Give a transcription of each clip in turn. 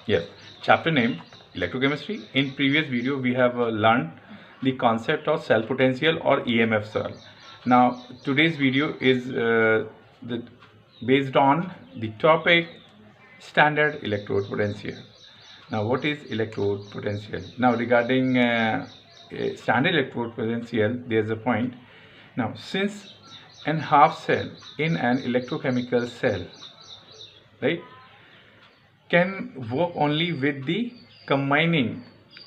Yes, chapter name electrochemistry. In previous video we have learned the concept of cell potential or EMF cell. Now today's video is based on the topic standard electrode potential. Now what is electrode potential? Now regarding standard electrode potential, there is a point. Now since an half cell in an electrochemical cell, right, can work only with the combining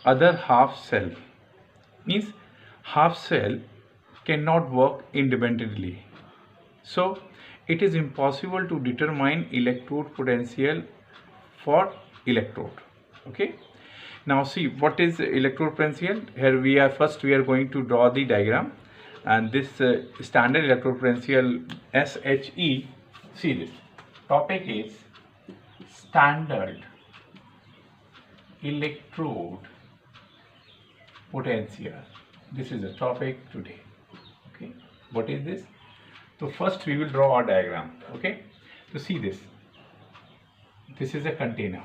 other half cell, means half cell cannot work independently, so it is impossible to determine electrode potential for electrode. Okay, now see what is electrode potential. Here we are going to draw the diagram, and this standard electrode potential SHE. See, this topic is standard electrode potential. This is the topic today. Okay, what is this? So first we will draw our diagram. Okay, so see this. This is a container,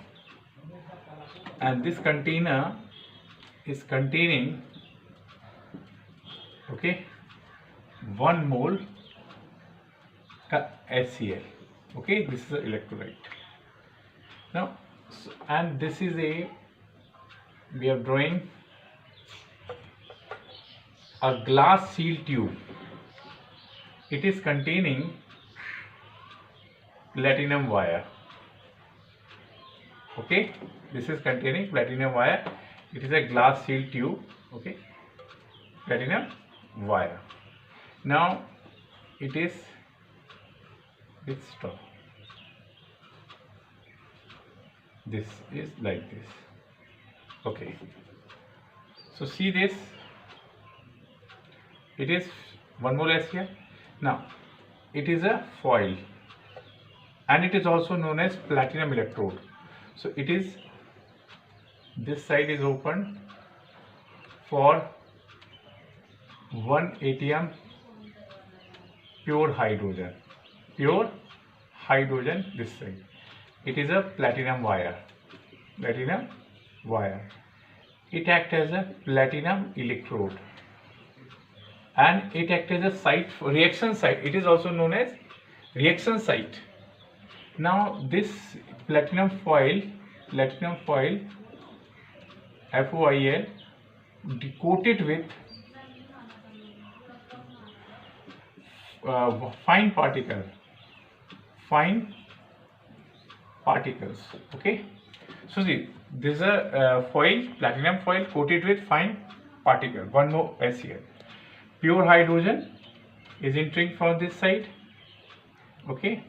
and this container is containing, okay, 1 mole HCl. Okay, this is the electrolyte. Now, and this is we are drawing a glass seal tube. It is containing platinum wire. Okay, this is containing platinum wire. It is a glass seal tube. Okay, platinum wire. Now it is with straw. This is like this. Okay, so see this, it is 1 mole HCl. Now it is a foil, and it is also known as platinum electrode. So it is, this side is open for 1 atm pure hydrogen, this side. It is a platinum wire, it acts as a platinum electrode, and it acts as a site for reaction site. It is also known as reaction site. Now this platinum foil FOIL, coated with fine particles. Okay, so see, this is a platinum foil coated with fine particle, 1 more HCl. Pure hydrogen is entering from this side. Okay,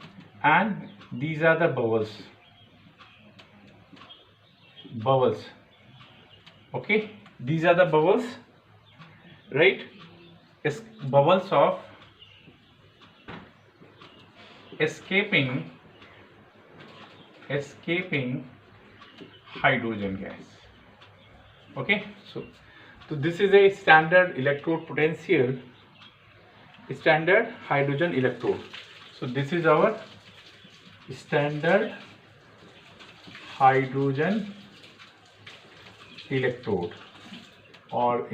and these are the bubbles. Okay, these are the bubbles, right? It's bubbles of escaping hydrogen gas. Okay, so this is a standard electrode potential, standard hydrogen electrode. So this is our standard hydrogen electrode, or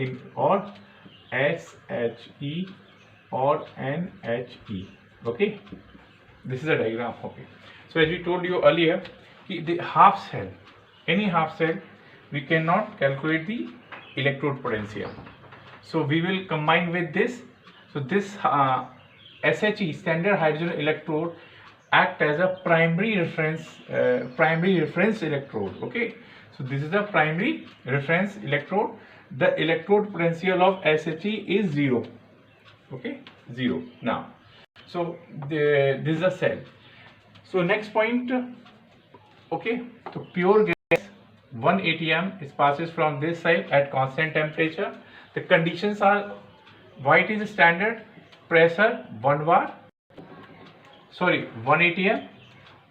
SHE or NHE. Okay, this is a diagram. Okay, so as we told you earlier, the half cell, any half cell, we cannot calculate the electrode potential, so we will combine with this. So this SHE, standard hydrogen electrode, act as a primary reference electrode. Okay, so this is the primary reference electrode. The electrode potential of SHE is 0. Okay, 0. Now, so this is a cell. So next point, okay, so pure gas 1 atm is passes from this side at constant temperature. The conditions are, white is standard, pressure 1 atm,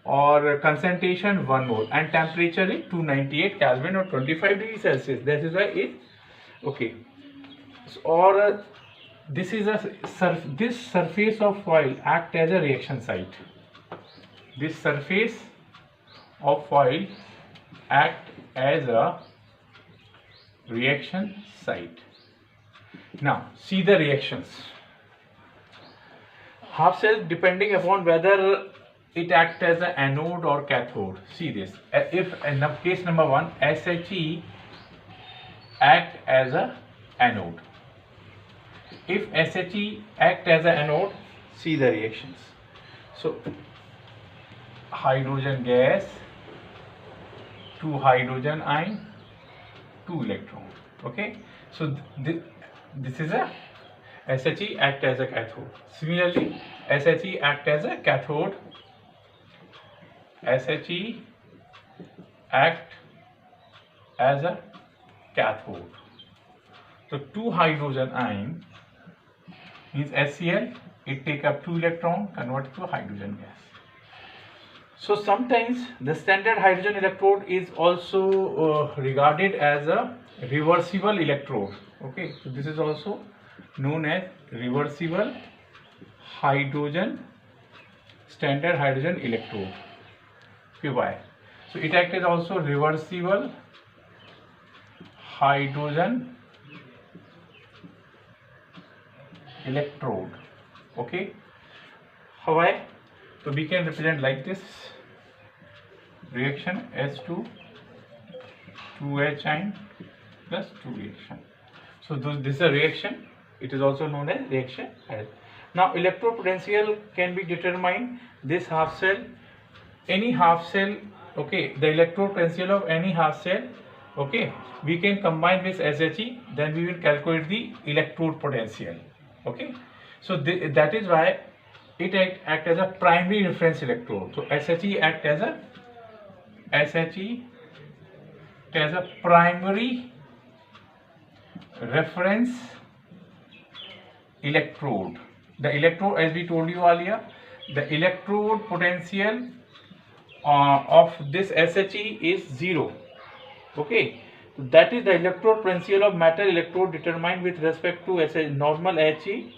or concentration 1 mole, and temperature is 298 Kelvin or 25 degrees Celsius. That is why it, okay, so, or this is this surface of foil act as a reaction site. This surface of foil act as a reaction site. Now see the reactions. Half cell, depending upon whether it acts as an anode or cathode. See this. If in case number 1, SHE act as a anode. If SHE act as an anode, see the reactions. So hydrogen gas, 2 hydrogen ion, 2 electron. Okay. So this is a SHE act as a cathode. Similarly, SHE act as a cathode. SHE act as a cathode. So 2 hydrogen ion means HCl. It take up 2 electron, convert to hydrogen gas. So sometimes the standard hydrogen electrode is also regarded as a reversible electrode. Okay, so this is also known as reversible standard hydrogen electrode. Okay, why? So it acts as also reversible hydrogen electrode. Okay, why? So we can represent like this: reaction S2 2H ion plus 2 reaction. So this is a reaction. It is also known as reaction. Now electrode potential can be determined. This half cell, any half cell, okay, the electrode potential of any half cell, okay, we can combine with SHE, then we will calculate the electrode potential. Okay, so that is why it act as a primary reference electrode. So SHE act as a primary reference electrode. The electrode, as we told you earlier, the electrode potential of this SHE is 0. Okay, that is the electrode potential of metal electrode determined with respect to normal HE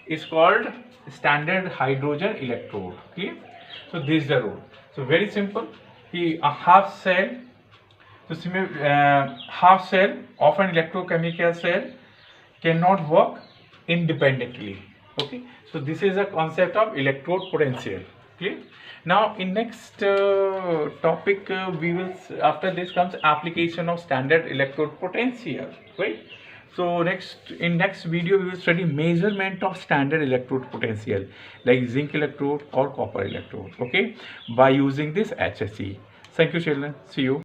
is called standard hydrogen electrode. Okay, so this is the rule. So very simple. A half cell, so half cell of an electrochemical cell cannot work independently. Okay, so this is a concept of electrode potential. Okay, now in next topic we will, after this comes application of standard electrode potential, right? So in next video we will study measurement of standard electrode potential like zinc electrode or copper electrode, okay, by using this HSE. Thank you children, see you.